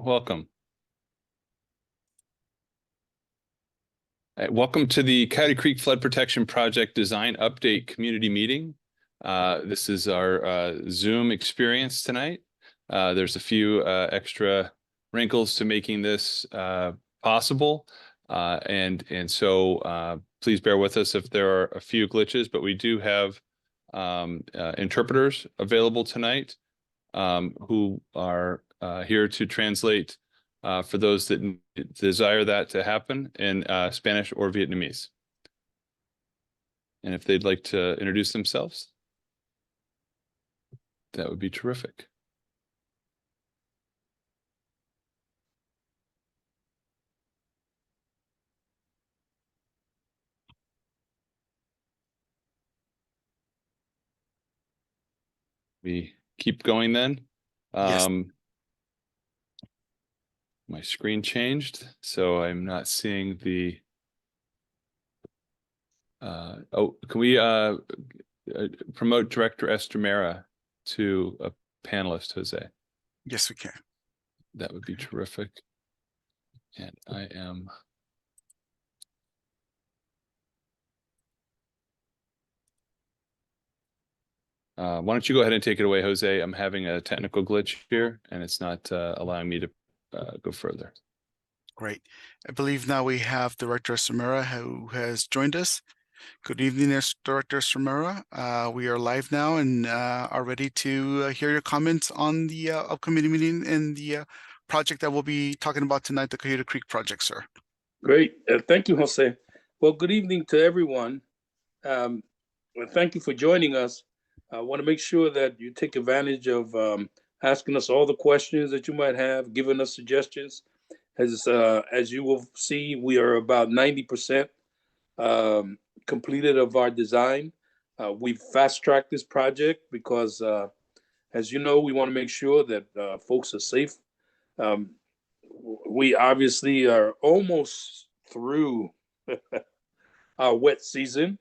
Welcome. Welcome to the Coyote Creek Flood Protection Project Design Update Community Meeting. This is our Zoom experience tonight. There's a few extra wrinkles to making this possible. So please bear with us if there are a few glitches, but we do have interpreters available tonight who are here to translate for those that desire that to happen in Spanish or Vietnamese. And if they'd like to introduce themselves, that would be terrific. We keep going then. Yes. My screen changed, so I'm not seeing the. Can we promote Director Estremera to a panelist, Jose? Yes, we can. That would be terrific. And I am. Why don't you go ahead and take it away, Jose? I'm having a technical glitch here, and it's not allowing me to go further. Great. I believe now we have Director Estremera who has joined us. Good evening, Director Estremera. We are live now and are ready to hear your comments on the upcoming meeting and the project that we'll be talking about tonight, the Coyote Creek project, sir. Great. Thank you, Jose. Well, good evening to everyone. Thank you for joining us. I want to make sure that you take advantage of asking us all the questions that you might have, giving us suggestions. As you will see, we are about 90% completed of our design. We've fast-tracked this project because, as you know, we want to make sure that folks are safe. We obviously are almost through our wet season,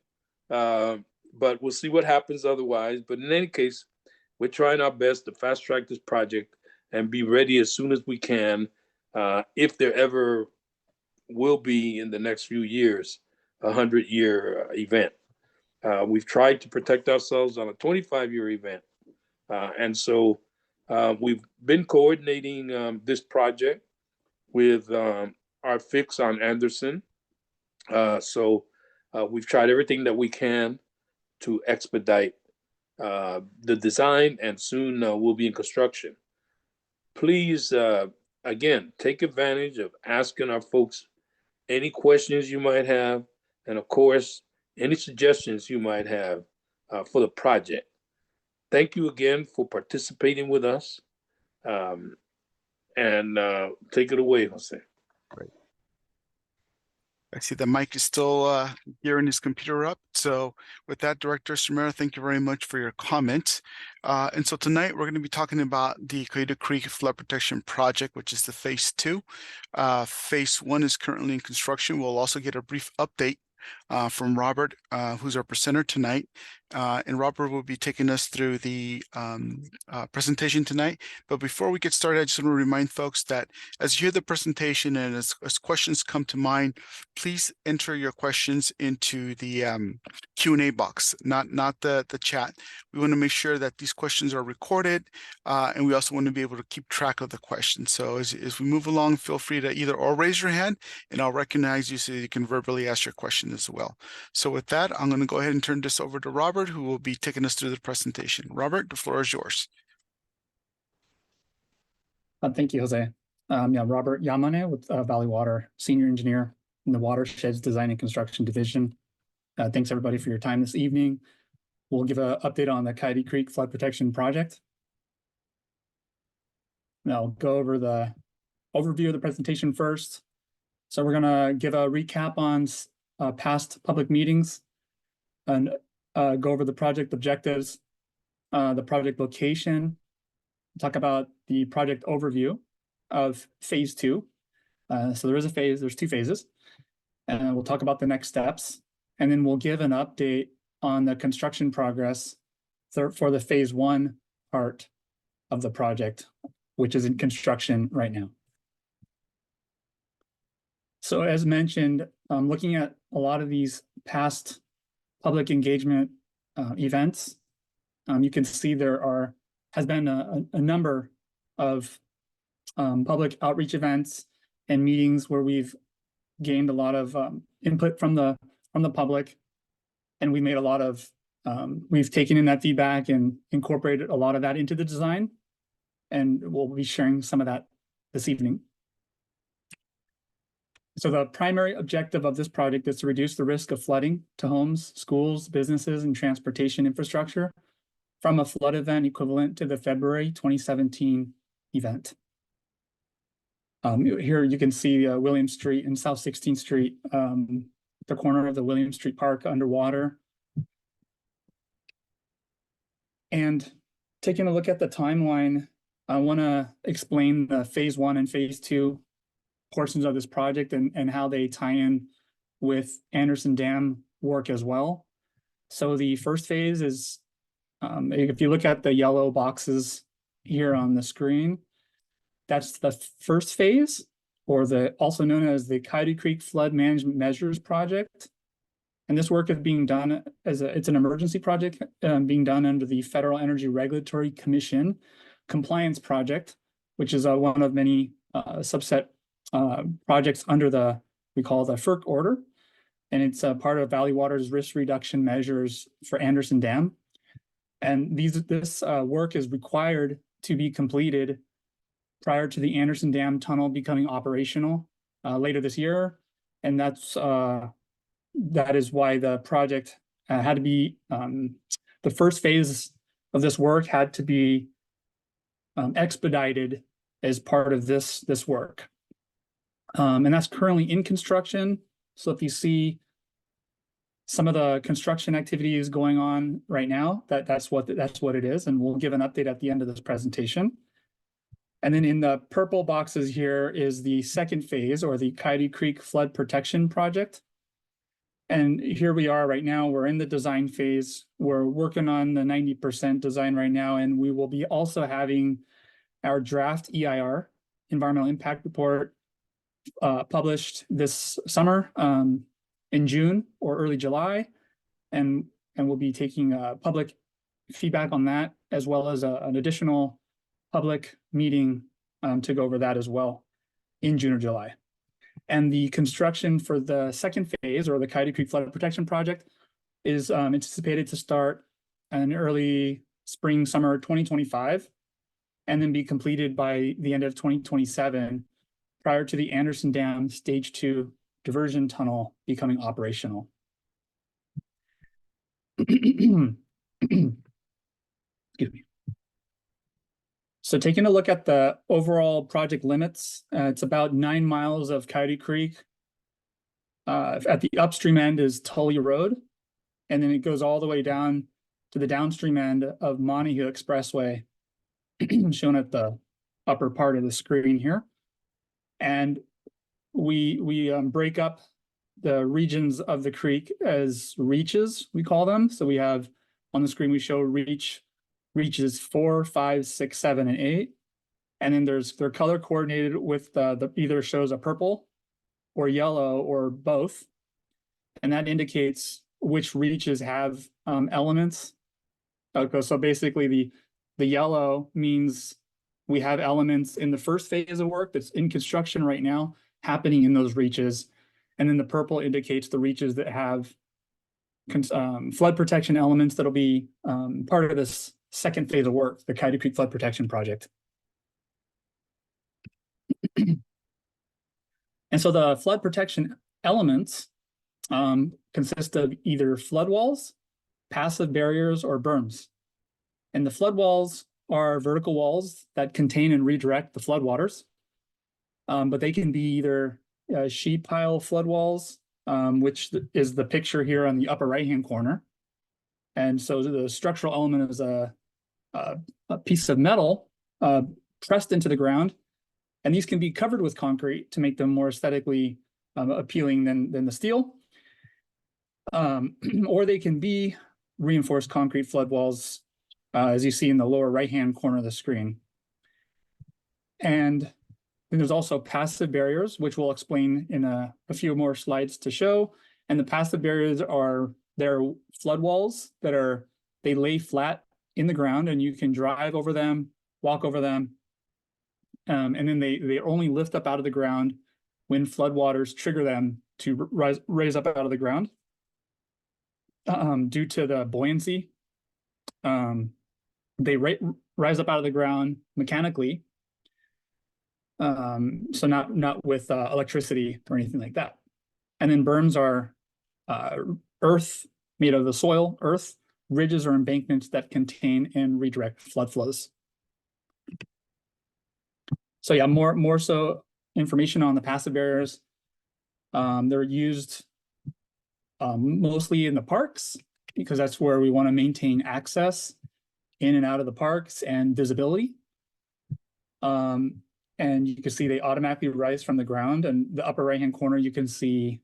but we'll see what happens otherwise. But in any case, we're trying our best to fast track this project and be ready as soon as we can, if there ever will be in the next few years, a 100-year event. We've tried to protect ourselves on a 25-year event. And so we've been coordinating this project with our fix on Anderson. So we've tried everything that we can to expedite the design, and soon we'll be in construction. Please, again, take advantage of asking our folks any questions you might have, and of course, any suggestions you might have for the project. Thank you again for participating with us. And take it away, Jose. Great. I see the mic is still gearing his computer up. So with that, Director Estremera, thank you very much for your comments. And so tonight we're going to be talking about the Coyote Creek Flood Protection Project, which is the Phase 2. Phase 1 is currently in construction. We'll also get a brief update from Robert, who's our presenter tonight. And Robert will be taking us through the presentation tonight. But before we get started, I just want to remind folks that as you hear the presentation and as questions come to mind, please enter your questions into the Q&A box, not the chat. We want to make sure that these questions are recorded, and we also want to be able to keep track of the questions. So as we move along, feel free to either or raise your hand, and I'll recognize you so you can verbally ask your question as well. So with that, I'm going to go ahead and turn this over to Robert, who will be taking us through the presentation. Robert, the floor is yours. Thank you, Jose. Robert Yamane with Valley Water, Senior Engineer in the Watersheds Design and Construction Division. Thanks everybody for your time this evening. We'll give an update on the Coyote Creek Flood Protection Project. Now I'll go over the overview of the presentation first. So we're gonna give a recap on past public meetings and go over the project objectives, the project location, talk about the project overview of Phase 2. So there is a phase, there's 2 phases, and we'll talk about the next steps, and then we'll give an update on the construction progress for the Phase 1 part of the project, which is in construction right now. So as mentioned, looking at a lot of these past public engagement events, you can see there has been a number of public outreach events and meetings where we've gained a lot of input from the public, and we made a lot of we've taken in that feedback and incorporated a lot of that into the design, and we'll be sharing some of that this evening. So the primary objective of this project is to reduce the risk of flooding to homes, schools, businesses, and transportation infrastructure from a flood event equivalent to the February 2017 event. Here you can see William Street and South 16th Street, the corner of the William Street Park underwater. And taking a look at the timeline, I want to explain the phase 1 and phase 2 portions of this project and how they tie in with Anderson Dam work as well. So the first phase is, if you look at the yellow boxes here on the screen, that's the first phase, or also known as the Coyote Creek Flood Management Measures Project. And this work is being done it's an emergency project being done under the Federal Energy Regulatory Commission compliance project, which is one of many subset projects under we call the FERC order. And it's part of Valley Water's risk reduction measures for Anderson Dam. And this work is required to be completed prior to the Anderson Dam tunnel becoming operational later this year. And that is why the project had to be, the first phase of this work had to be expedited as part of this work. And that's currently in construction. So if you see some of the construction activities going on right now, that's what it is. And we'll give an update at the end of this presentation. And then in the purple boxes here is the second phase, or the Coyote Creek Flood Protection Project. And here we are right now, we're in the design phase. We're working on the 90% design right now, and we will be also having our draft EIR, Environmental Impact Report, published this summer in June or early July. And we'll be taking public feedback on that, as well as an additional public meeting to go over that as well in June or July. And the construction for the second phase, or the Coyote Creek Flood Protection Project, is anticipated to start in early spring, summer 2025, and then be completed by the end of 2027, prior to the Anderson Dam Stage 2 diversion tunnel becoming operational. Excuse me. So taking a look at the overall project limits, it's about 9 miles of Coyote Creek. At the upstream end is Tully Road, and then it goes all the way down to the downstream end of Montague Expressway, shown at the upper part of the screen here. And we break up the regions of the creek as reaches, we call them. So we have on the screen, we show reaches 4, 5, 6, 7, and 8. And then they're color coordinated with the either shows a purple or yellow or both. And that indicates which reaches have elements. Okay, so basically the yellow means we have elements in the first phase of work that's in construction right now happening in those reaches. And then the purple indicates the reaches that have flood protection elements that'll be part of this second phase of work, the Coyote Creek Flood Protection Project. And so the flood protection elements consist of either flood walls, passive barriers, or berms. And the flood walls are vertical walls that contain and redirect the floodwaters. But they can be either sheet pile flood walls, which is the picture here on the upper right-hand corner. And so the structural element is a piece of metal pressed into the ground. And these can be covered with concrete to make them more aesthetically appealing than the steel. Or they can be reinforced concrete flood walls, as you see in the lower right-hand corner of the screen. And Then there's also passive barriers, which we'll explain in a few more slides to show. And the passive barriers are their flood walls they lay flat in the ground, and you can drive over them, walk over them. And then they only lift up out of the ground when floodwaters trigger them to raise up out of the ground. Due to the buoyancy, they rise up out of the ground mechanically. So not with electricity or anything like that. And then berms are earth, made of the soil, earth. Ridges or embankments that contain and redirect flood flows. So yeah, more so information on the passive barriers. They're used mostly in the parks because that's where we want to maintain access in and out of the parks and visibility. And you can see they automatically rise from the ground. And the upper right-hand corner, you can see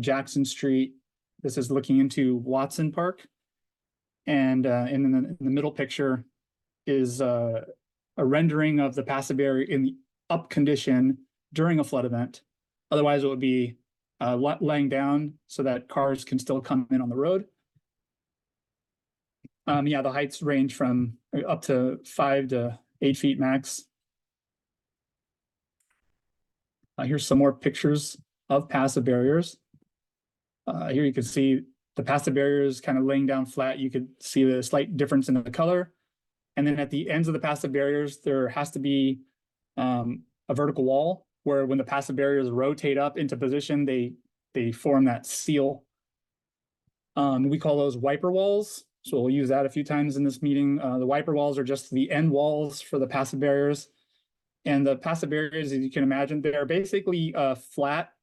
Jackson Street. This is looking into Watson Park. And in the middle picture is a rendering of the passive barrier in the up condition during a flood event. Otherwise, it would be laying down so that cars can still come in on the road. Yeah, the heights range from up to 5 to 8 feet max. Here's some more pictures of passive barriers. Here you can see the passive barriers kind of laying down flat. You could see the slight difference in the color. And then at the ends of the passive barriers, there has to be a vertical wall where when the passive barriers rotate up into position, they form that seal. We call those wiper walls. So we'll use that a few times in this meeting. The wiper walls are just the end walls for the passive barriers. And the passive barriers, as you can imagine, they're basically a flat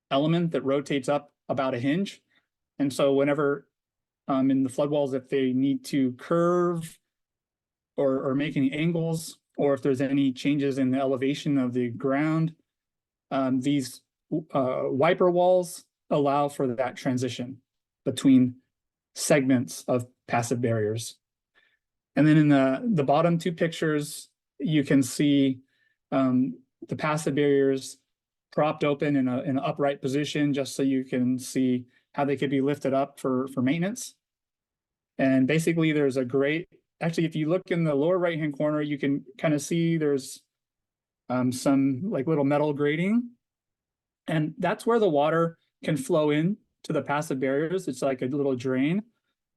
element that rotates up about a hinge. And so whenever in the flood walls, if they need to curve or make any angles, or if there's any changes in the elevation of the ground, these wiper walls allow for that transition between segments of passive barriers. And then in the bottom two pictures, you can see the passive barriers propped open in an upright position, just so you can see how they could be lifted up for maintenance. And basically there's actually, if you look in the lower right-hand corner, you can kind of see there's some like little metal grating. And that's where the water can flow in to the passive barriers. It's like a little drain.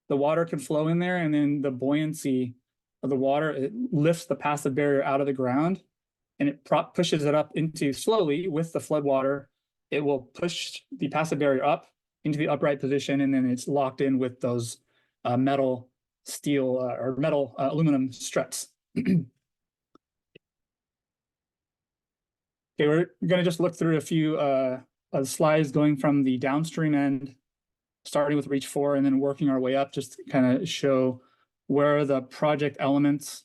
The water can flow in there, and then the buoyancy of the water, it lifts the passive barrier out of the ground, and it pushes it up into slowly with the flood water. It will push the passive barrier up into the upright position, and then it's locked in with those metal, steel, or metal aluminum struts. Okay, we're going to just look through a few slides going from the downstream end, starting with reach 4 and then working our way up, just to kind of show where the project elements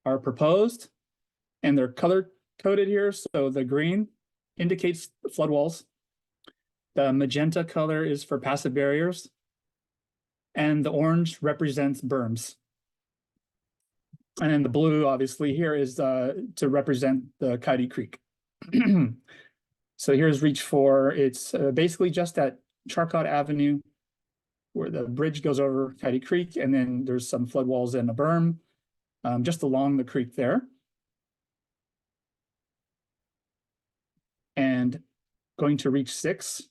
are proposed. And they're color coded here. So the green indicates flood walls. The magenta color is for passive barriers. And the orange represents berms. And then the blue, obviously, here is to represent the Coyote Creek. So here's reach 4. It's basically just at Charcot Avenue, where the bridge goes over Coyote Creek, and then there's some flood walls and a berm just along the creek there. And going to reach 6,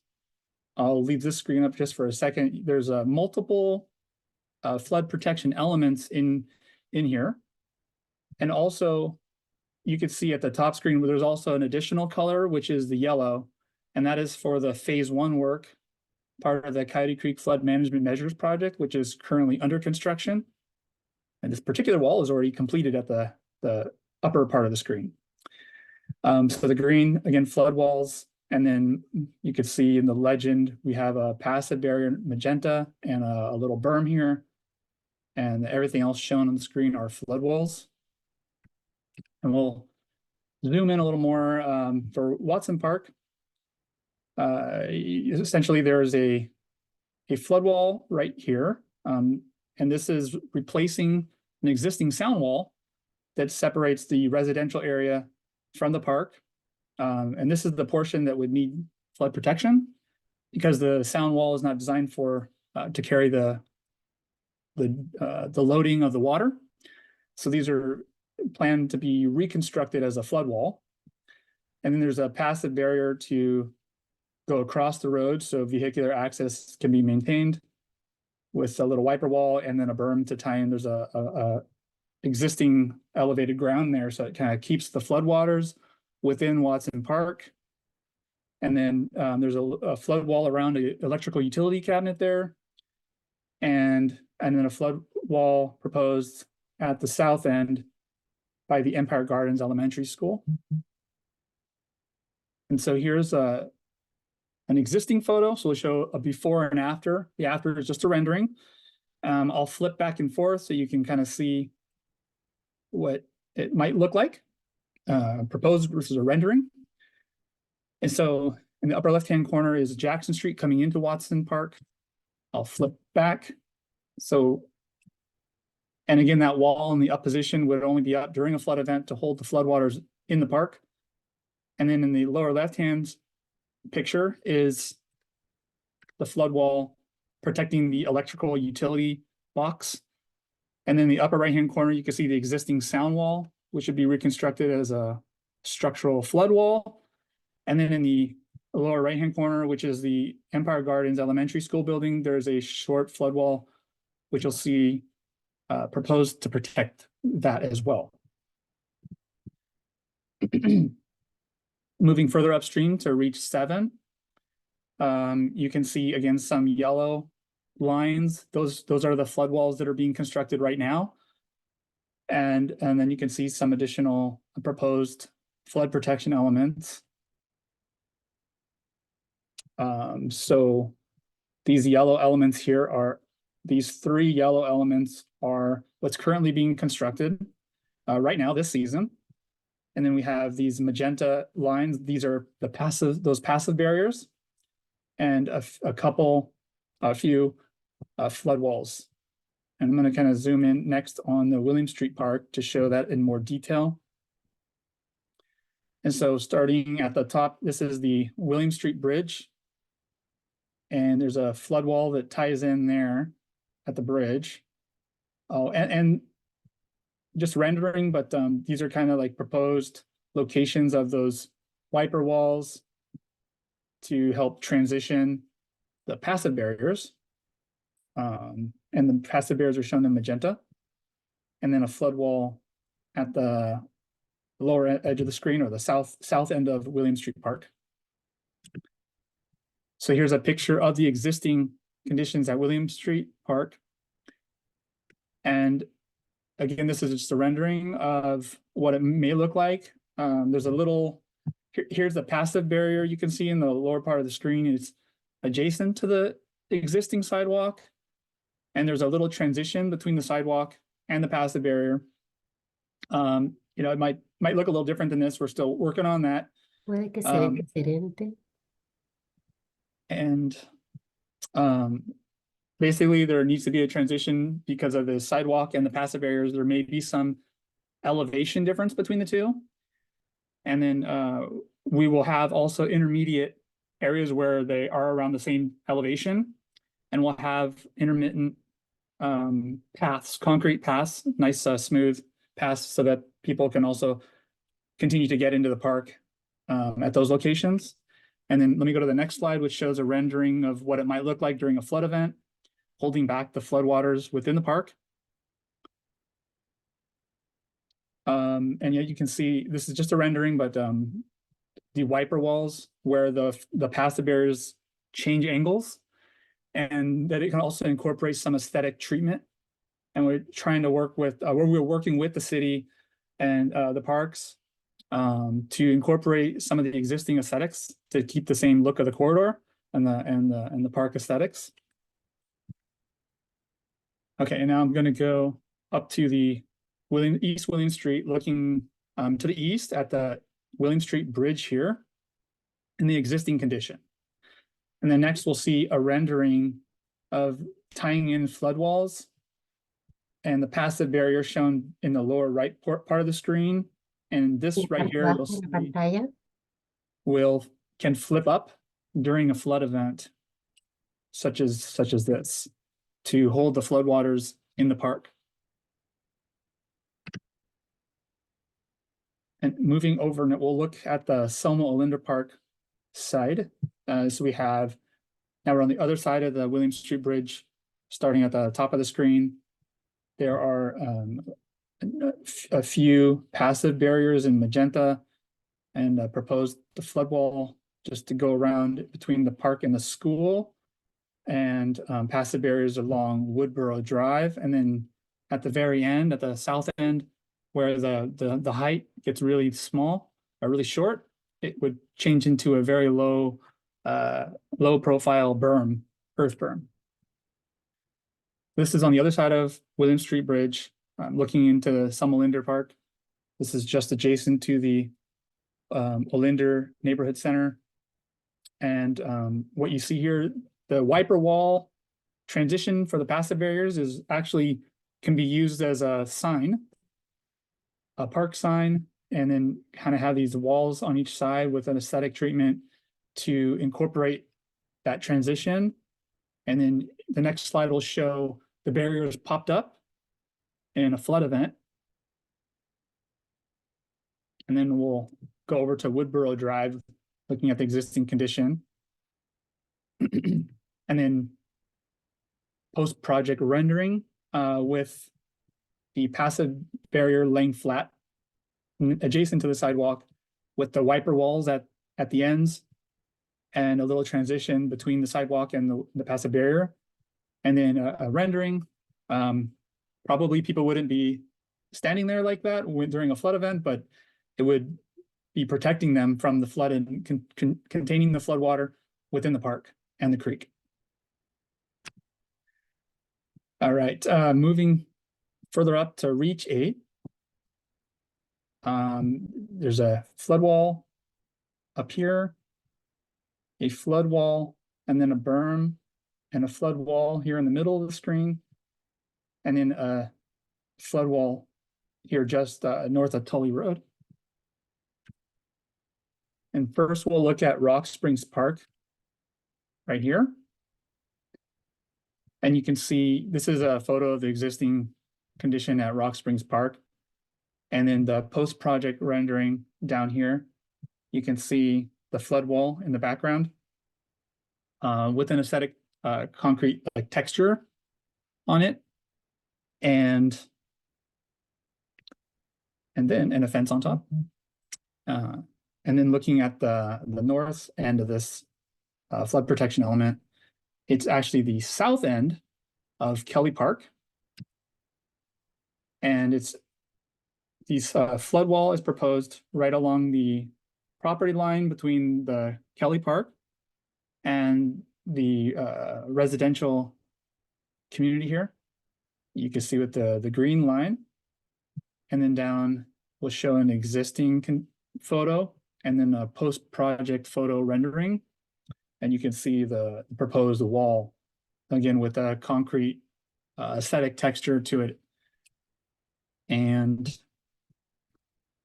I'll leave this screen up just for a second. There's multiple flood protection elements in here. And also, you can see at the top screen where there's also an additional color, which is the yellow, and that is for the phase 1 work, part of the Coyote Creek Flood Management Measures Project, which is currently under construction. And this particular wall is already completed at the upper part of the screen. So the green, again, flood walls, and then you can see in the legend, we have a passive barrier magenta and a little berm here, and everything else shown on the screen are flood walls. And we'll zoom in a little more for Watson Park. Essentially, there's a flood wall right here. And this is replacing an existing sound wall that separates the residential area from the park. And this is the portion that would need flood protection because the sound wall is not designed for to carry the loading of the water. So these are planned to be reconstructed as a flood wall. And then there's a passive barrier to go across the road so vehicular access can be maintained with a little wiper wall and then a berm to tie in. There's a existing elevated ground there, so it kind of keeps the floodwaters within Watson Park. And then there's a flood wall around an electrical utility cabinet there. And then a flood wall proposed at the south end by the Empire Gardens Elementary School. And so here's an existing photo. So we'll show a before and after. The after is just a rendering. I'll flip back and forth so you can kind of see what it might look like, proposed versus a rendering. And so in the upper left-hand corner is Jackson Street coming into Watson Park. I'll flip back. So, and again, that wall in the up position would only be up during a flood event to hold the floodwaters in the park. And then in the lower left-hand picture is the flood wall protecting the electrical utility box. And then the upper right-hand corner, you can see the existing sound wall, which would be reconstructed as a structural flood wall. And then in the lower right-hand corner, which is the Empire Gardens Elementary School building, there's a short flood wall, which you'll see proposed to protect that as well. Moving further upstream to reach 7, you can see again some yellow lines. Those are the flood walls that are being constructed right now. And then you can see some additional proposed flood protection elements. So these yellow elements here are, these 3 yellow elements are what's currently being constructed right now this season. And then we have these magenta lines. These are those passive barriers, and a few flood walls. And I'm going to kind of zoom in next on the William Street Park to show that in more detail. And so starting at the top, this is the William Street Bridge. And there's a flood wall that ties in there at the bridge. Oh, and just rendering, but these are kind of like proposed locations of those wiper walls to help transition the passive barriers. And the passive barriers are shown in magenta. And then a flood wall at the lower edge of the screen, or the south end of William Street Park. So here's a picture of the existing conditions at William Street Park. And again, this is just a rendering of what it may look like. There's a little, here's the passive barrier you can see in the lower part of the screen. It's adjacent to the existing sidewalk. And there's a little transition between the sidewalk and the passive barrier. You know, it might look a little different than this. We're still working on that. Puede que se vea diferente. And basically there needs to be a transition because of the sidewalk and the passive barriers. There may be some elevation difference between the two. And then we will have also intermediate areas where they are around the same elevation. And we'll have intermittent paths, concrete paths, nice smooth paths, so that people can also continue to get into the park at those locations. And then let me go to the next slide, which shows a rendering of what it might look like during a flood event, holding back the floodwaters within the park. And yeah, you can see this is just a rendering, but the wiper walls where the passive barriers change angles, and that it can also incorporate some aesthetic treatment. And we're trying to work with, we're working with the city and the parks to incorporate some of the existing aesthetics to keep the same look of the corridor and the park aesthetics. Okay, and now I'm going to go up to the East William Street, looking to the east at the William Street Bridge here in the existing condition. And then next we'll see a rendering of tying in flood walls and the passive barrier shown in the lower right part of the screen. And this right here, you'll see can flip up during a flood event, such as this, to hold the floodwaters in the park. And moving over, and we'll look at the Selma Olinda Park side. So we have, now we're on the other side of the William Street Bridge, starting at the top of the screen. There are a few passive barriers in magenta, and proposed the flood wall just to go around between the park and the school, and passive barriers along Woodboro Drive. And then at the very end, at the south end, where the height gets really small or really short, it would change into a very low profile berm, earth berm. This is on the other side of William Street Bridge, looking into the Selma Olinder Park. This is just adjacent to the Olinder Neighborhood Center. And what you see here, the wiper wall transition for the passive barriers is actually can be used as a sign, a park sign, and then kind of have these walls on each side with an aesthetic treatment to incorporate that transition. And then the next slide will show the barriers popped up in a flood event. And then we'll go over to Woodboro Drive, looking at the existing condition. And then post-project rendering with the passive barrier laying flat adjacent to the sidewalk, with the wiper walls at the ends, and a little transition between the sidewalk and the passive barrier. And then a rendering. Probably people wouldn't be standing there like that during a flood event, but it would be protecting them from the flood and containing the flood water within the park and the creek. All right, moving further up to Reach 8. There's a flood wall up here, a flood wall, and then a berm, and a flood wall here in the middle of the screen, and then a flood wall here just north of Tully Road. And first we'll look at Rock Springs Park right here. And you can see this is a photo of the existing condition at Rock Springs Park. And then the post-project rendering down here, you can see the flood wall in the background with an aesthetic concrete like texture on it, and a fence on top. And then looking at the north end of this flood protection element, it's actually the south end of Kelly Park. And it's these flood wall is proposed right along the property line between the Kelly Park and the residential community here. You can see with the green line, and then down we'll show an existing photo and then a post-project photo rendering. And you can see the proposed wall, again, with a concrete aesthetic texture to it. And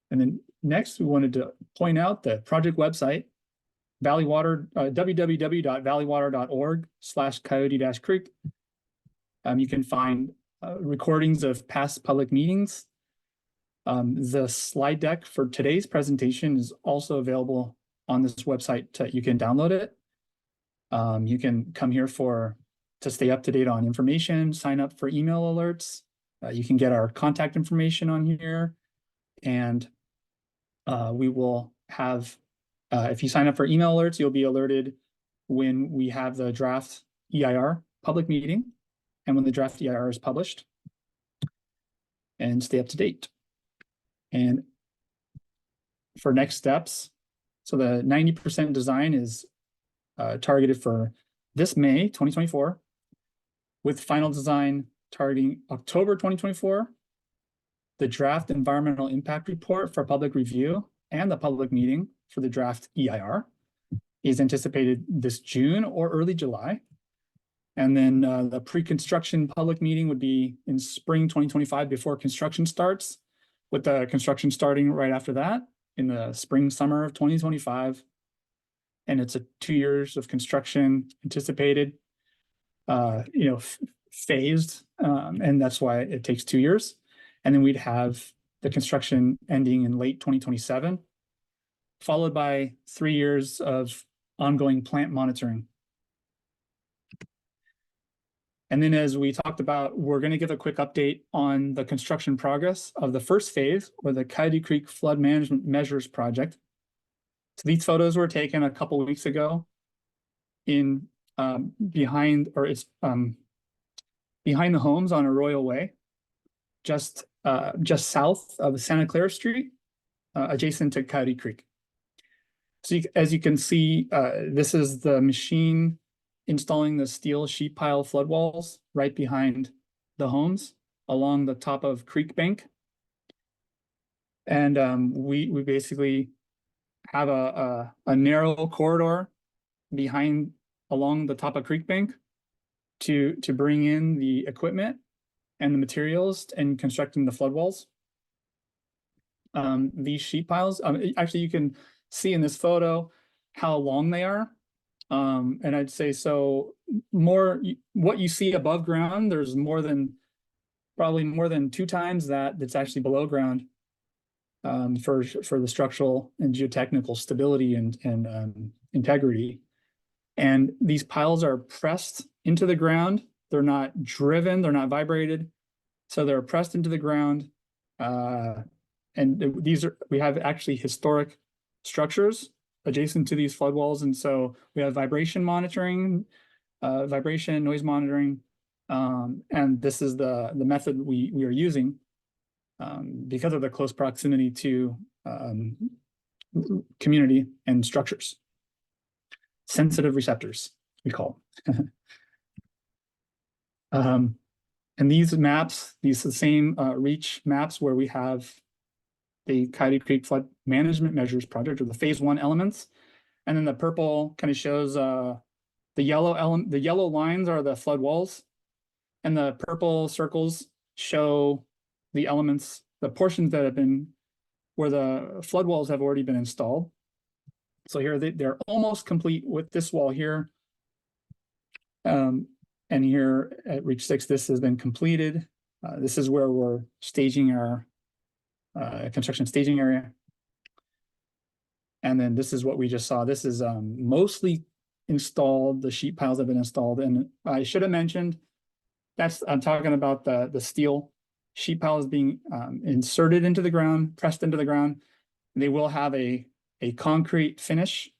then next, we wanted to point out the project website, www.valleywater.org/coyote-creek. You can find recordings of past public meetings. The slide deck for today's presentation is also available on this website. You can download it. You can come here to stay up to date on information, sign up for email alerts. You can get our contact information on here, and we will have, if you sign up for email alerts, you'll be alerted when we have the draft EIR public meeting and when the draft EIR is published, and stay up to date. And for next steps, so the 90% design is targeted for this May 2024, with final design targeting October 2024. The draft environmental impact report for public review and the public meeting for the draft EIR is anticipated this June or early July. And then the pre-construction public meeting would be in spring 2025 before construction starts, with the construction starting right after that in the spring, summer of 2025 and it's a 2 years of construction anticipated, phased, and that's why it takes 2 years. And then we'd have the construction ending in late 2027, followed by 3 years of ongoing plant monitoring. And then, as we talked about, we're going to give a quick update on the construction progress of the first phase, or the Coyote Creek Flood Management Measures Project. So these photos were taken a couple of weeks ago in behind the homes on Arroyo Way, just south of Santa Clara Street, adjacent to Coyote Creek. So as you can see, this is the machine installing the steel sheet pile flood walls right behind the homes along the top of Creek Bank. And we basically have a narrow corridor along the top of Creek Bank to bring in the equipment and the materials and constructing the flood walls. These sheet piles, actually you can see in this photo how long they are. And I'd say so what you see above ground, there's probably more than 2 times that's actually below ground, for the structural and geotechnical stability and integrity. And these piles are pressed into the ground. They're not driven, they're not vibrated. So they're pressed into the ground. And we have actually historic structures adjacent to these flood walls. And so we have vibration monitoring, vibration, noise monitoring. And this is the method we are using because of the close proximity to community and structures. Sensitive receptors, we call them. And these maps, these are the same reach maps where we have the Coyote Creek Flood Management Measures Project, or the phase 1 elements. And then the purple kind of shows the yellow lines are the flood walls, and the purple circles show the elements, the portions that have been where the flood walls have already been installed. So here they're almost complete with this wall here. And here at Reach 6, this has been completed. This is where we're staging our construction staging area. And then this is what we just saw. This is mostly installed. The sheet piles have been installed. And I should have mentioned, I'm talking about the steel sheet piles being inserted into the ground, pressed into the ground. They will have a concrete finish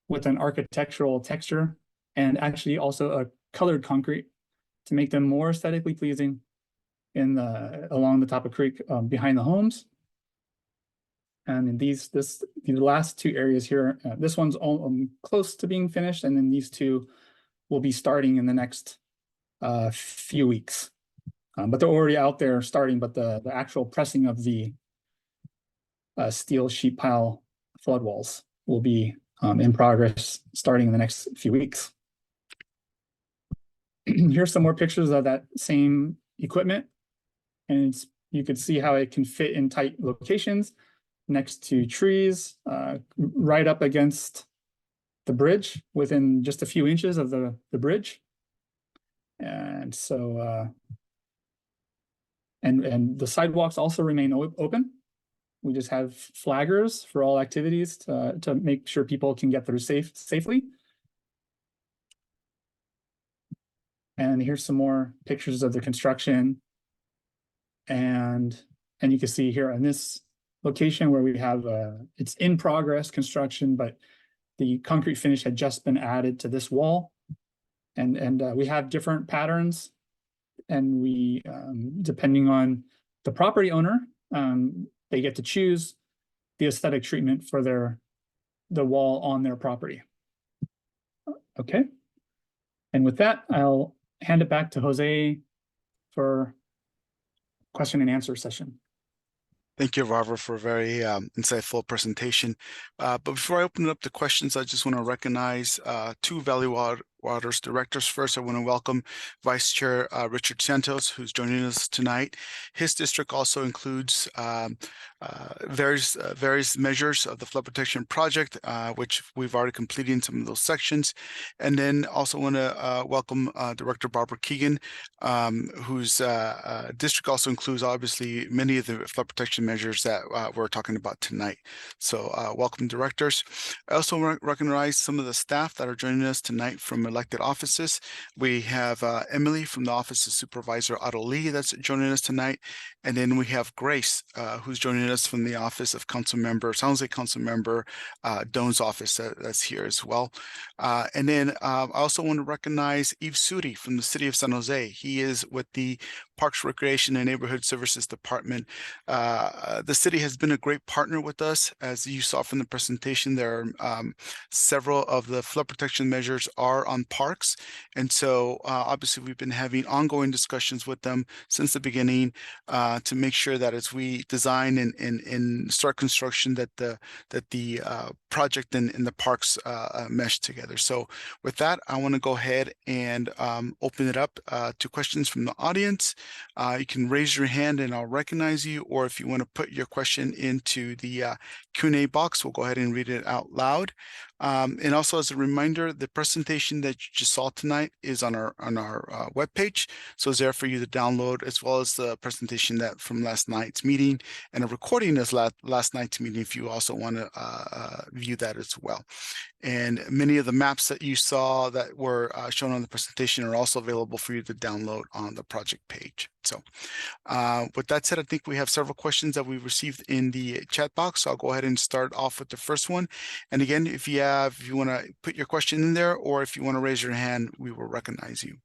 with an architectural texture, and actually also a colored concrete to make them more aesthetically pleasing along the top of creek behind the homes. And in these last 2 areas here, this one's close to being finished, and then these 2 will be starting in the next few weeks. But they're already out there starting, but the actual pressing of the steel sheet pile flood walls will be in progress starting in the next few weeks. Here's some more pictures of that same equipment, and you can see how it can fit in tight locations next to trees, right up against the bridge, within just a few inches of the bridge. And so and the sidewalks also remain open. We just have flaggers for all activities to make sure people can get through safely. And here's some more pictures of the construction. And you can see here on this location where we have it's in progress construction, but the concrete finish had just been added to this wall. And we have different patterns, and we depending on the property owner, they get to choose the aesthetic treatment for the wall on their property. Okay. And with that, I'll hand it back to Jose for question and answer session. Thank you, Robert, for a very insightful presentation. But before I open it up to questions, I just want to recognize 2 value Waters directors. First, I want to welcome Vice Chair Richard Santos, who's joining us tonight. His district also includes various measures of the flood protection project, which we've already completed some of those sections. And then also want to welcome Director Barbara Keegan, whose district also includes obviously many of the flood protection measures that we're talking about tonight. So welcome, directors. I also recognize some of the staff that are joining us tonight from elected offices. We have Emily from the Office of Supervisor Otto Lee that's joining us tonight. And then we have Grace, who's joining us from the Office of Council Member, sounds like Council Member Doan's office that's here as well. And then I also want to recognize Eve Sudi from the City of San Jose. He is with the Parks, Recreation, and Neighborhood Services Department. The city has been a great partner with us. As you saw from the presentation, there are several of the flood protection measures are on parks. And so obviously we've been having ongoing discussions with them since the beginning to make sure that as we design and start construction that the project and the parks mesh together. So with that, I want to go ahead and open it up to questions from the audience. You can raise your hand and I'll recognize you, or if you want to put your question into the Q&A box, we'll go ahead and read it out loud. And also as a reminder, the presentation that you just saw tonight is on our webpage. So it's there for you to download, as well as the presentation that from last night's meeting and a recording of last night's meeting if you also want to view that as well. And many of the maps that you saw that were shown on the presentation are also available for you to download on the project page. So with that said, I think we have several questions that we've received in the chat box. So I'll go ahead and start off with the first one. And again, if you want to put your question in there, or if you want to raise your hand, we will recognize you.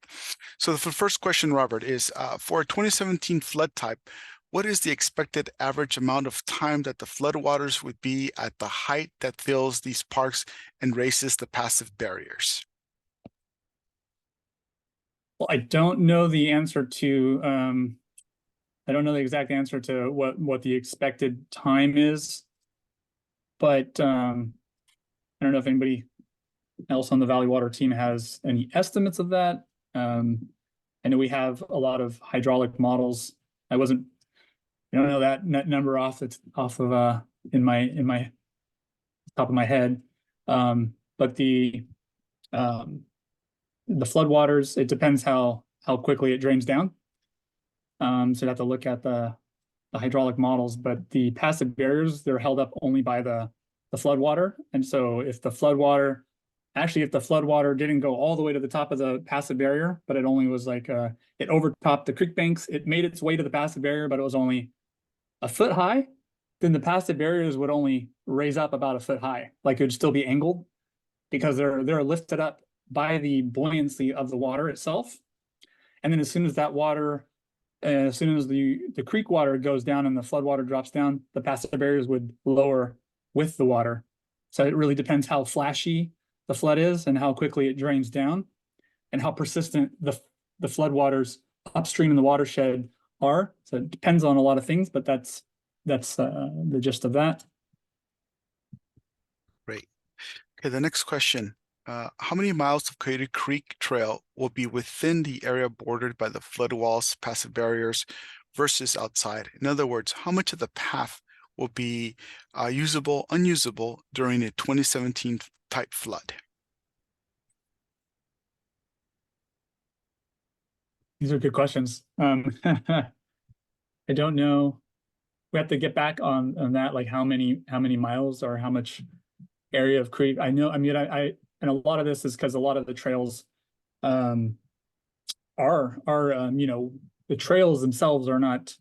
So the first question, Robert, is for a 2017 flood type, what is the expected average amount of time that the floodwaters would be at the height that fills these parks and raises the passive barriers? Well, I don't know the answer to, I don't know the exact answer to what the expected time is, but I don't know if anybody else on the Valley Water team has any estimates of that. I know we have a lot of hydraulic models. I don't know that number off of in my top of my head. But the floodwaters, it depends how quickly it drains down. So you have to look at the hydraulic models, but the passive barriers, they're held up only by the floodwater. And so if the floodwater didn't go all the way to the top of the passive barrier, but it only was like it overtopped the creek banks, it made its way to the passive barrier, but it was only a foot high, then the passive barriers would only raise up about a foot high. Like it would still be angled because they're lifted up by the buoyancy of the water itself. And then as soon as that water, as soon as the creek water goes down and the flood water drops down, the passive barriers would lower with the water. So it really depends how flashy the flood is and how quickly it drains down and how persistent the flood waters upstream in the watershed are. So it depends on a lot of things, but that's the gist of that. Great. Okay, the next question. How many miles of Coyote Creek Trail will be within the area bordered by the flood walls, passive barriers versus outside? In other words, how much of the path will be usable, unusable during a 2017 type flood? These are good questions. I don't know. We have to get back on that, like how many miles or how much area of creek. I know, I mean, I and a lot of this is because a lot of the trails are you know, the trails themselves are not,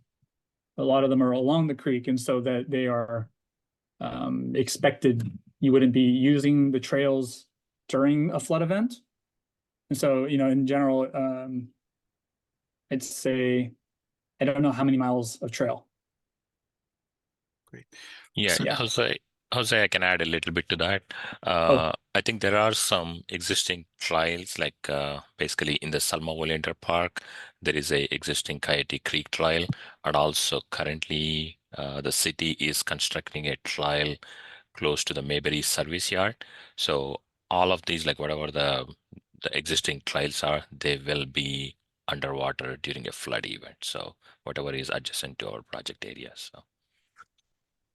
a lot of them are along the creek, and so that they are expected, you wouldn't be using the trails during a flood event. And so, you know, in general, I'd say I don't know how many miles of trail. Great. Yeah, So- Yeah. Jose, I can add a little bit to that. I think there are some existing trails, like basically in the Selma Volunteer Park, there is a existing Coyote Creek trail, and also currently the city is constructing a trail close to the Mayberry service yard. So all of these, like whatever the existing trails are, they will be underwater during a flood event. So whatever is adjacent to our project area. So.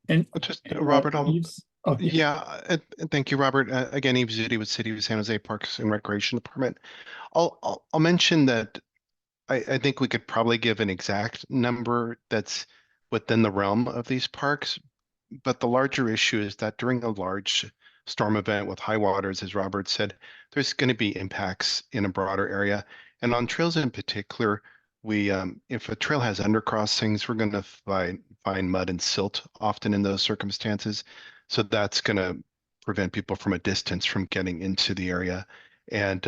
And Just and, Robert, Yves? Oh, yeah. yeah, thank you, Robert. Again, Yves Zudi with City of San Jose Parks and Recreation Department. I'll mention that I think we could probably give an exact number that's within the realm of these parks, but the larger issue is that during a large storm event with high waters, as Robert said, there's going to be impacts in a broader area. And on trails in particular, we if a trail has undercrossings, we're going to find mud and silt often in those circumstances. So that's going to prevent people from a distance from getting into the area. And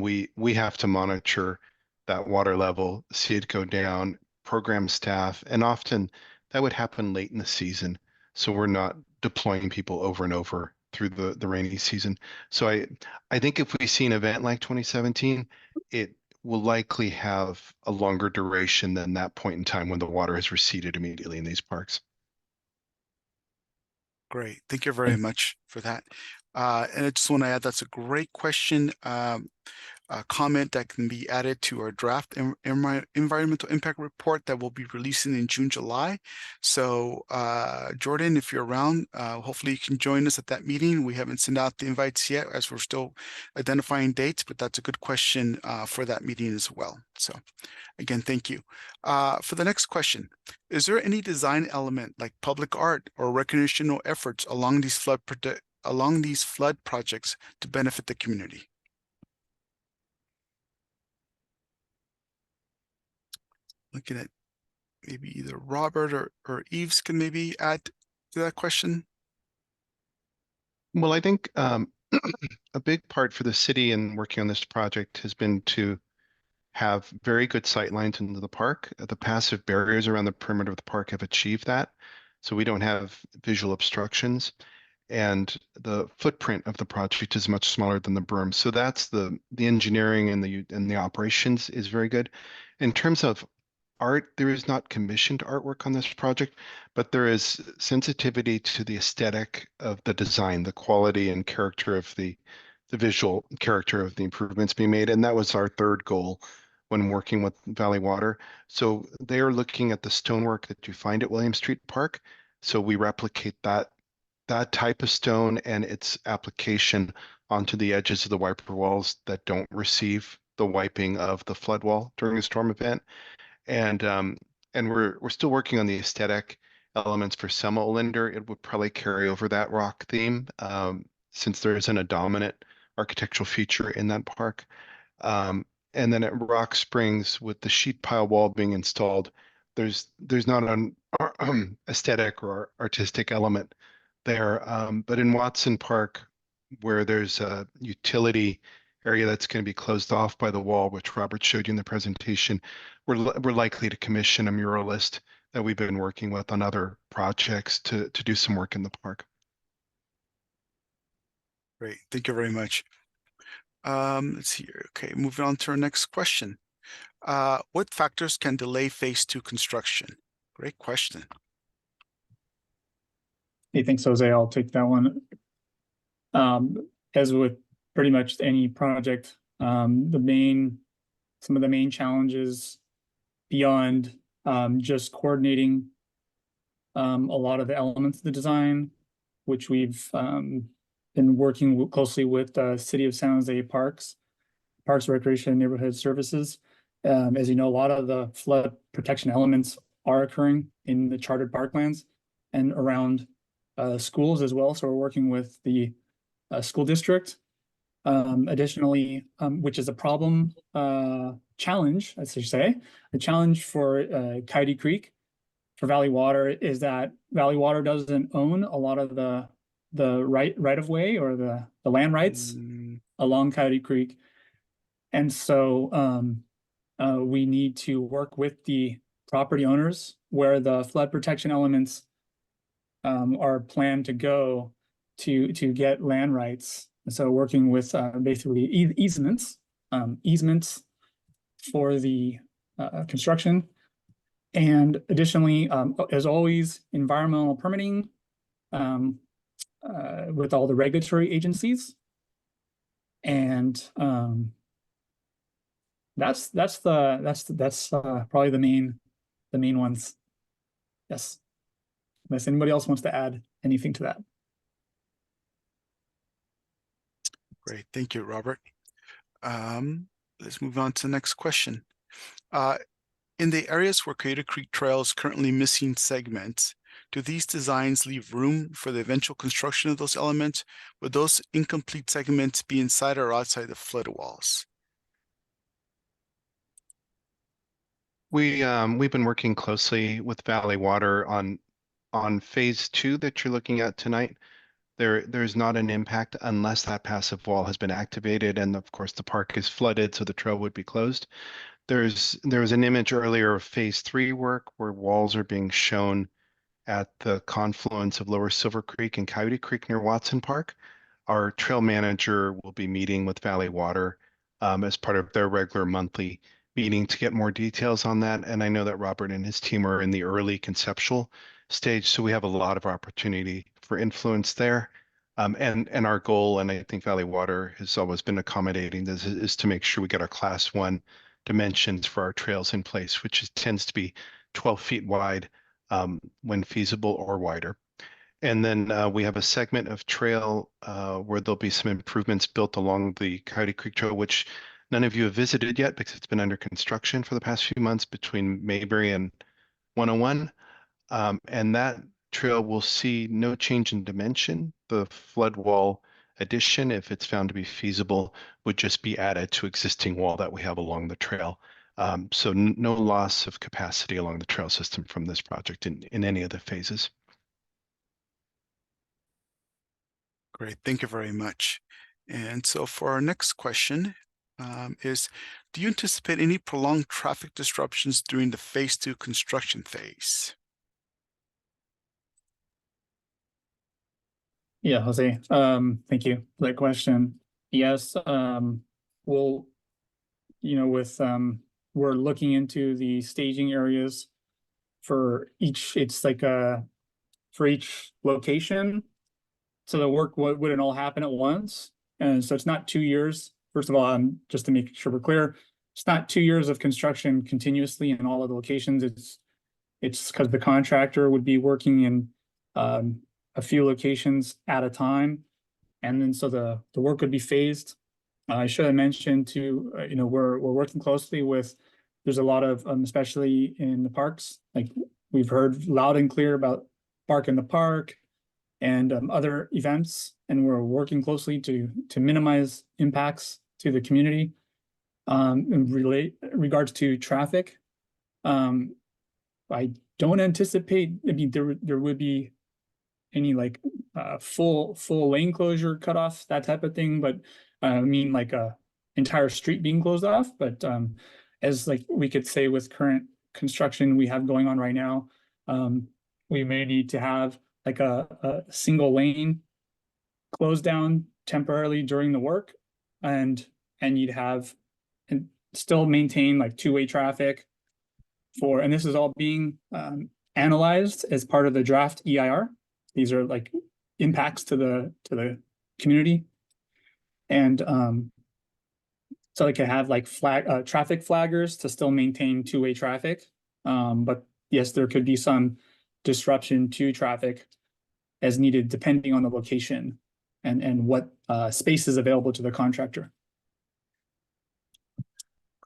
we have to monitor that water level, see it go down, program staff, and often that would happen late in the season. So we're not deploying people over and over through the rainy season. So I think if we see an event like 2017, it will likely have a longer duration than that point in time when the water has receded immediately in these parks. Great. Thank you very much for that. And I just want to add, that's a great question. Comment that can be added to our draft environmental impact report that we'll be releasing in June, July. So Jordan, if you're around, hopefully you can join us at that meeting. We haven't sent out the invites yet as we're still identifying dates, but that's a good question for that meeting as well. So again, thank you. For the next question, is there any design element like public art or recreational efforts along these flood projects to benefit the community? Looking at maybe either Robert or Yves can maybe add to that question. Well, I think a big part for the city in working on this project has been to have very good sight lines into the park. The passive barriers around the perimeter of the park have achieved that. So we don't have visual obstructions. And the footprint of the project is much smaller than the berm. So that's the engineering and the operations is very good. In terms of art, there is not commissioned artwork on this project, but there is sensitivity to the aesthetic of the design, the quality and character of the visual character of the improvements being made. And that was our third goal when working with Valley Water. So they are looking at the stonework that you find at William Street Park. So we replicate that type of stone and its application onto the edges of the wiper walls that don't receive the wiping of the flood wall during a storm event. And we're still working on the aesthetic elements for Selma Olinder. It would probably carry over that rock theme since there isn't a dominant architectural feature in that park. And then at Rock Springs, with the sheet pile wall being installed, there's not an aesthetic or artistic element there. But in Watson Park, where there's a utility area that's going to be closed off by the wall, which Robert showed you in the presentation, we're likely to commission a muralist that we've been working with on other projects to do some work in the park. Great, thank you very much. Let's see here. Okay, moving on to our next question. What factors can delay phase 2 construction? Great question. Hey, thanks, Jose. I'll take that one. As with pretty much any project, some of the main challenges beyond just coordinating a lot of the elements of the design, which we've been working closely with the City of San Jose Parks, Recreation and Neighborhood Services. As you know, a lot of the flood protection elements are occurring in the chartered parklands and around schools as well. So we're working with the school district. Additionally, which is a problem challenge, I should say, a challenge for Coyote Creek for Valley Water is that Valley Water doesn't own a lot of the right of way or the land rights along Coyote Creek, and so we need to work with the property owners where the flood protection elements are planned to go to get land rights. So working with basically easements for the construction. And additionally, as always, environmental permitting with all the regulatory agencies. And that's probably the main ones. Yes. Unless anybody else wants to add anything to that. Great, thank you, Robert. Let's move on to the next question. In the areas where Coyote Creek Trail is currently missing segments, do these designs leave room for the eventual construction of those elements? Would those incomplete segments be inside or outside the flood walls? We've been working closely with Valley Water on phase 2 that you're looking at tonight. There's not an impact unless that passive wall has been activated, and of course the park is flooded, so the trail would be closed. There was an image earlier of phase 3 work where walls are being shown at the confluence of Lower Silver Creek and Coyote Creek near Watson Park. Our trail manager will be meeting with Valley Water as part of their regular monthly meeting to get more details on that. And I know that Robert and his team are in the early conceptual stage, so we have a lot of opportunity for influence there. And our goal, and I think Valley Water has always been accommodating this, is to make sure we get our class 1 dimensions for our trails in place, which tends to be 12 feet wide when feasible or wider. And then we have a segment of trail where there'll be some improvements built along the Coyote Creek Trail, which none of you have visited yet because it's been under construction for the past few months between Mayberry and 101. And that trail will see no change in dimension. The flood wall addition, if it's found to be feasible, would just be added to existing wall that we have along the trail. So no loss of capacity along the trail system from this project in any of the phases. Great, thank you very much. And so for our next question is, do you anticipate any prolonged traffic disruptions during the phase 2 construction phase? Yeah, Jose, thank you for that question. Yes, we'll, with, we're looking into the staging areas for each, it's like for each location. So the work wouldn't all happen at once. And so it's not 2 years. First of all, just to make sure we're clear, it's not 2 years of construction continuously in all of the locations. It's because the contractor would be working in a few locations at a time. And then so the work would be phased. I should have mentioned too, we're working closely with, there's a lot of, especially in the parks, like we've heard loud and clear about Bark in the Park and other events, and we're working closely to minimize impacts to the community. In regards to traffic, I don't anticipate, I mean, there would be any like full lane closure cutoff, that type of thing, but I mean like a entire street being closed off. But as like we could say with current construction we have going on right now, we may need to have like a single lane closed down temporarily during the work, and you'd have and still maintain like two-way traffic for, and this is all being analyzed as part of the draft EIR. These are like impacts to the community, and so it could have like traffic flaggers to still maintain two-way traffic. But yes, there could be some disruption to traffic as needed depending on the location and what space is available to the contractor.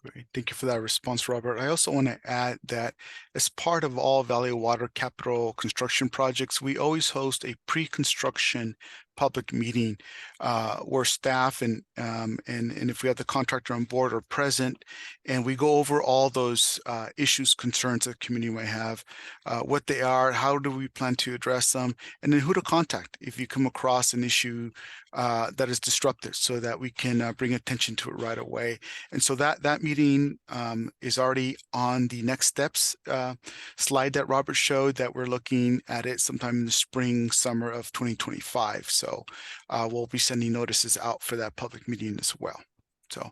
Great. Thank you for that response, Robert. I also want to add that as part of all Valley Water capital construction projects, we always host a pre-construction public meeting where staff and if we have the contractor on board are present, and we go over all those issues, concerns that the community might have, what they are, how do we plan to address them, and then who to contact if you come across an issue that is disruptive, so that we can bring attention to it right away. And so that meeting is already on the next steps slide that Robert showed, that we're looking at it sometime in the spring, summer of 2025. So we'll be sending notices out for that public meeting as well. So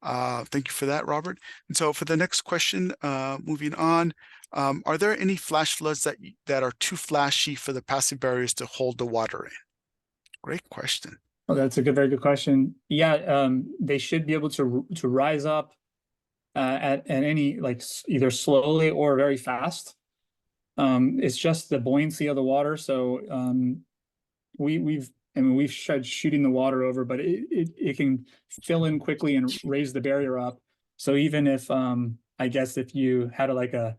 thank you for that, Robert. And so for the next question, moving on, are there any flash floods that are too flashy for the passive barriers to hold the water in? Great question. Oh, that's a very good question. Yeah, they should be able to rise up at any like either slowly or very fast. It's just the buoyancy of the water. So we've tried shooting the water over, but it can fill in quickly and raise the barrier up. So even if I guess if you had like a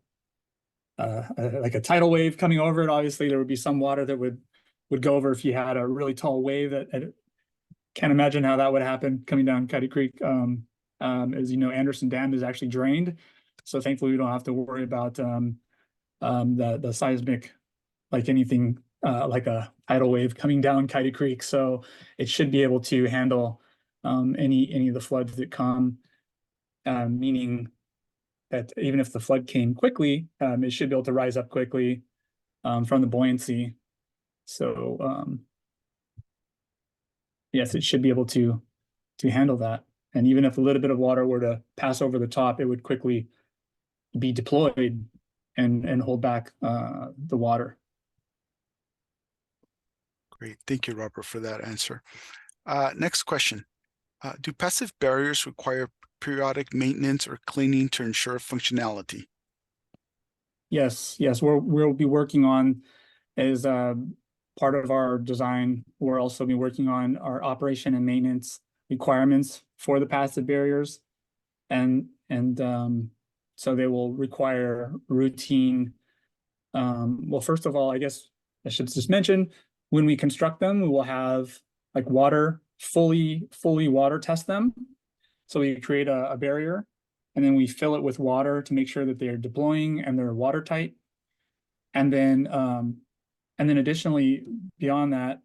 tidal wave coming over it, obviously there would be some water that would go over if you had a really tall wave. That can't imagine how that would happen coming down Coyote Creek. As you know, Anderson Dam is actually drained, so thankfully we don't have to worry about the seismic, like anything like a tidal wave coming down Coyote Creek. So it should be able to handle any of the floods that come, meaning that even if the flood came quickly, it should be able to rise up quickly from the buoyancy. So yes, it should be able to handle that. And even if a little bit of water were to pass over the top, it would quickly be deployed and hold back the water. Great. Thank you, Robert, for that answer. Next question. Do passive barriers require periodic maintenance or cleaning to ensure functionality? Yes, we'll be working on as part of our design. We'll also be working on our operation and maintenance requirements for the passive barriers, and so they will require routine. Well, first of all, I guess I should just mention, when we construct them, we will have like fully water test them. So we create a barrier, and then we fill it with water to make sure that they're deploying and they're watertight. And then additionally, beyond that,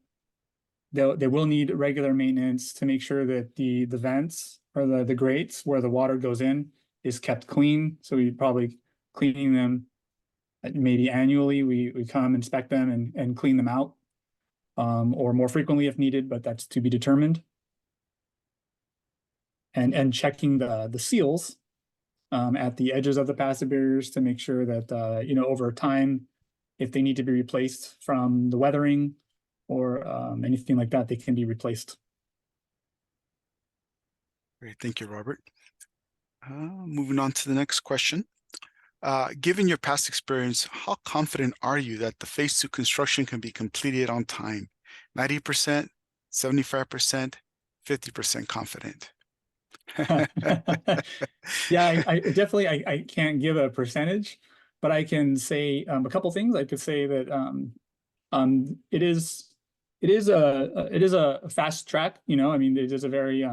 they will need regular maintenance to make sure that the vents or the grates where the water goes in is kept clean. So we probably cleaning them maybe annually. We come inspect them and clean them out, or more frequently if needed, but that's to be determined. And checking the seals at the edges of the passive barriers to make sure that over time, if they need to be replaced from the weathering or anything like that, they can be replaced. Great, thank you, Robert. Moving on to the next question. Given your past experience, how confident are you that the phase 2 construction can be completed on time? 90%, 75%, 50% confident? Yeah, I definitely I can't give a percentage, but I can say a couple things. I could say that it is a fast track. I mean, it is a very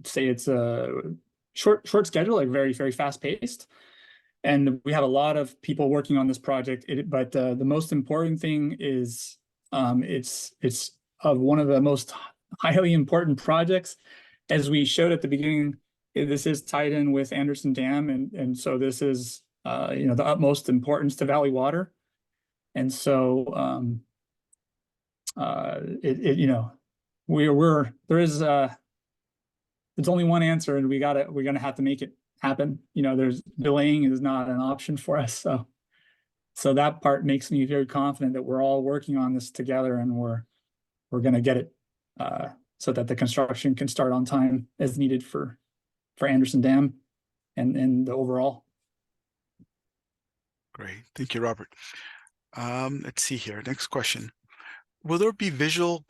say it's a short schedule, like very fast paced, and we have a lot of people working on this project. But the most important thing is it's one of the most highly important projects. As we showed at the beginning, this is tied in with Anderson Dam, and so this is the utmost importance to Valley Water. And so there's only one answer, and we're gonna have to make it happen. There's delaying is not an option for us. So that part makes me very confident that we're all working on this together, and we're gonna get it so that the construction can start on time as needed for Anderson Dam and the overall. Great, thank you, Robert. Let's see here. Next question. Will there be visual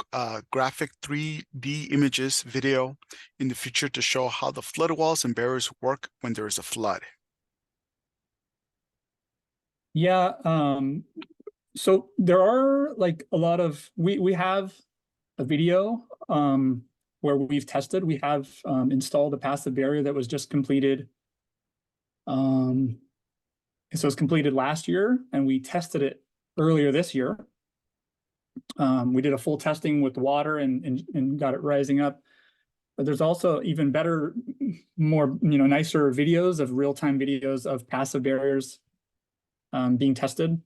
graphic 3D images, video in the future to show how the flood walls and barriers work when there is a flood? Yeah, so there are like a lot of, we have a video where we've tested. We have installed a passive barrier that was just completed. So it was completed last year, and we tested it earlier this year. We did a full testing with water and got it rising up. But there's also even better, more nicer videos of real-time videos of passive barriers being tested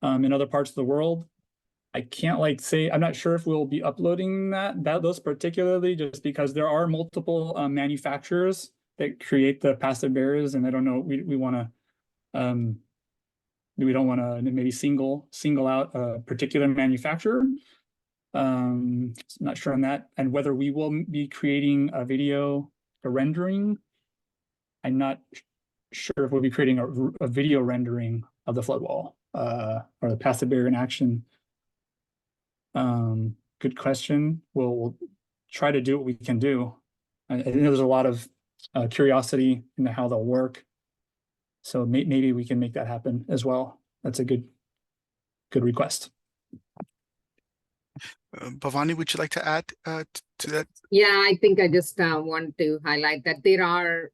in other parts of the world. I can't say, I'm not sure if we'll be uploading those particularly, just because there are multiple manufacturers that create the passive barriers, and I don't know, we don't want to maybe single out a particular manufacturer. I'm not sure on that, and whether we will be creating a video, a rendering. I'm not sure if we'll be creating a video rendering of the flood wall, or the passive barrier in action. Good question. We'll try to do what we can do. I think there's a lot of curiosity into how they'll work. So maybe we can make that happen as well. That's a good request. Bhavani, would you like to add to that? Yeah, I think I just want to highlight that there are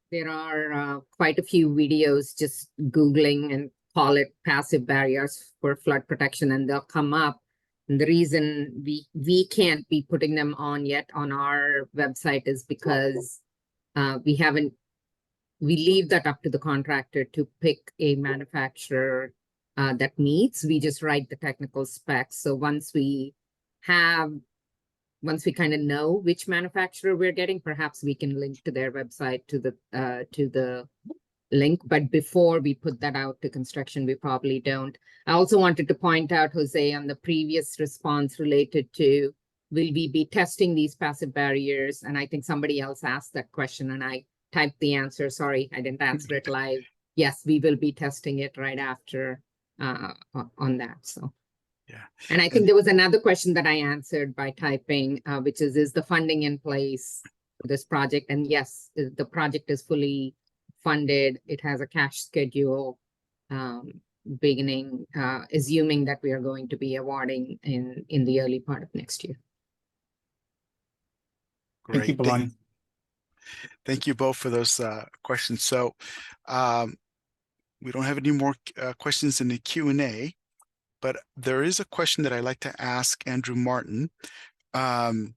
quite a few videos. Just Googling and call it passive barriers for flood protection, and they'll come up. And the reason we can't be putting them on yet on our website is because we leave that up to the contractor to pick a manufacturer that meets. We just write the technical specs. So once we kind of know which manufacturer we're getting, perhaps we can link to their website to the link. But before we put that out to construction, we probably don't. I also wanted to point out, Jose, on the previous response related to, will we be testing these passive barriers? And I think somebody else asked that question and I typed the answer. Sorry, I didn't answer it live. Yes, we will be testing it right after on that. So. Yeah. And I think there was another question that I answered by typing, which is the funding in place for this project? And yes, the project is fully funded. It has a cash schedule beginning, assuming that we are going to be awarding in the early part of next year. Great. Thank you, Bhavani. Thank you both for those questions. So we don't have any more questions in the Q&A. But there is a question that I'd like to ask Andrew Martin. Tonight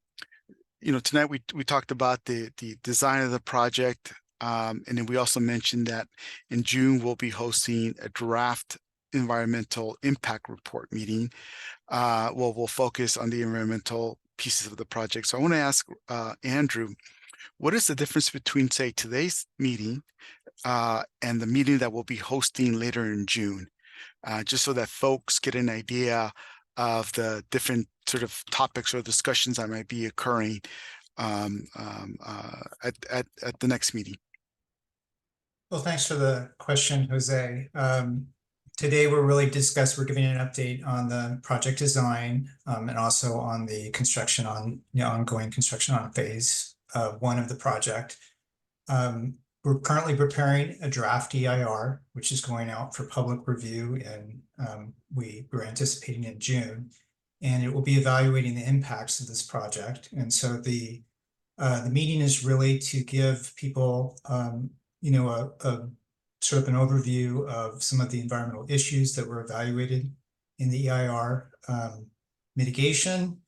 we talked about the design of the project, and then we also mentioned that in June we'll be hosting a draft environmental impact report meeting. We'll focus on the environmental pieces of the project. So I want to ask Andrew, what is the difference between, say, today's meeting and the meeting that we'll be hosting later in June? Just so that folks get an idea of the different sort of topics or discussions that might be occurring at the next meeting. Well, thanks for the question, Jose. Today we're giving an update on the project design and also on the construction ongoing construction on phase 1 of the project. We're currently preparing a draft EIR, which is going out for public review, and we're anticipating in June, and it will be evaluating the impacts of this project. And so the meeting is really to give people, a sort of an overview of some of the environmental issues that were evaluated in the EIR, mitigation,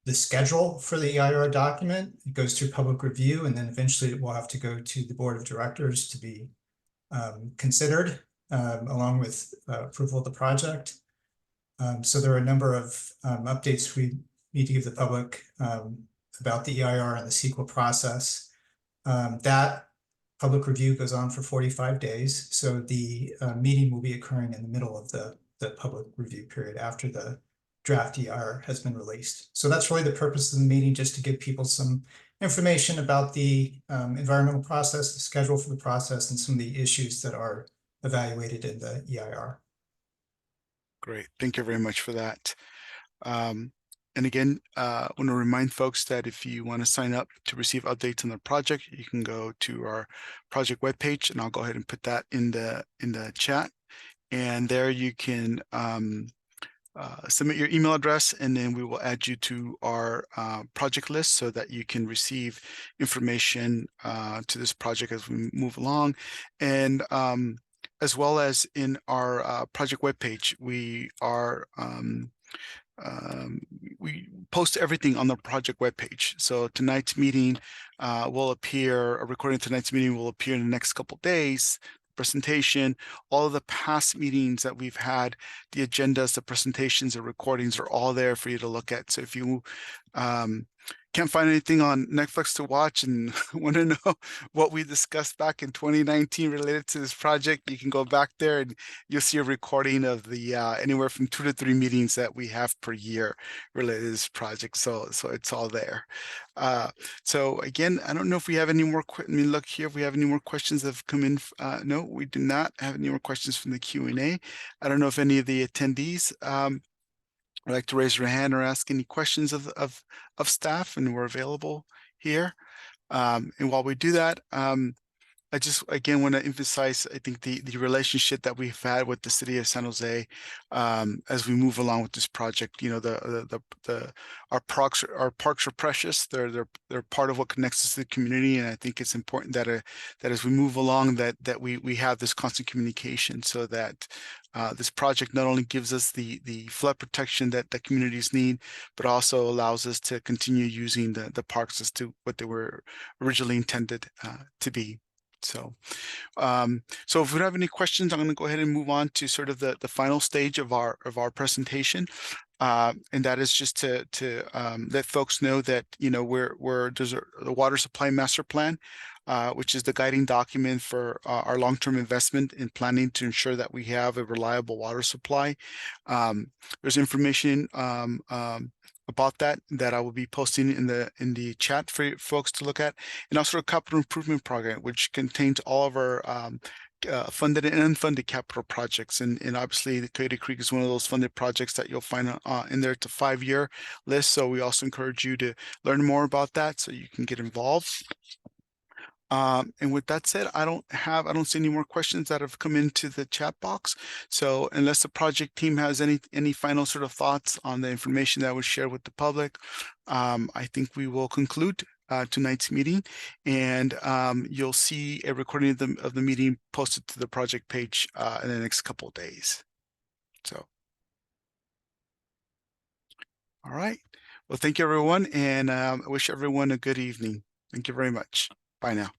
the schedule for the EIR document. It goes through public review, and then eventually it will have to go to the board of directors to be considered along with approval of the project. So there are a number of updates we need to give the public about the EIR and the CEQA process. That public review goes on for 45 days. So the meeting will be occurring in the middle of the public review period after the draft EIR has been released. So that's really the purpose of the meeting, just to give people some information about the environmental process, the schedule for the process, and some of the issues that are evaluated in the EIR. Great, thank you very much for that. And again, I want to remind folks that if you want to sign up to receive updates on the project, you can go to our project webpage, and I'll go ahead and put that in the chat. And there you can submit your email address, and then we will add you to our project list so that you can receive information to this project as we move along. And as well as in our project webpage, we post everything on the project webpage. So tonight's meeting will appear, a recording of tonight's meeting will appear in the next couple of days. Presentation, all of the past meetings that we've had, the agendas, the presentations, the recordings are all there for you to look at. So if you can't find anything on Netflix to watch and want to know what we discussed back in 2019 related to this project, you can go back there and you'll see a recording of the anywhere from 2 to 3 meetings that we have per year related to this project. So it's all there. So again, I don't know if we have any more. Let me look here. If we have any more questions that have come in. No, we do not have any more questions from the Q&A. I don't know if any of the attendees would like to raise your hand or ask any questions of staff, and we're available here. And while we do that, I just again want to emphasize, I think the relationship that we've had with the city of San Jose as we move along with this project. You know, our parks are precious. They're part of what connects us to the community, and I think it's important that that as we move along, that we have this constant communication, so that this project not only gives us the flood protection that the communities need, but also allows us to continue using the parks as to what they were originally intended to be. So if we don't have any questions, I'm going to go ahead and move on to sort of the final stage of our presentation, and that is just to let folks know that, you know, there's the water supply master plan, which is the guiding document for our long-term investment in planning to ensure that we have a reliable water supply. There's information about that I will be posting in the chat for folks to look at, and also a capital improvement program, which contains all of our funded and unfunded capital projects, and obviously the Coyote Creek is one of those funded projects that you'll find in there. It's a 5-year list, so we also encourage you to learn more about that so you can get involved. And with that said, I don't see any more questions that have come into the chat box. So unless the project team has any final sort of thoughts on the information that was shared with the public, I think we will conclude tonight's meeting, and you'll see a recording of the meeting posted to the project page in the next couple of days. So, all right. Well, thank you, everyone, and I wish everyone a good evening. Thank you very much. Bye now.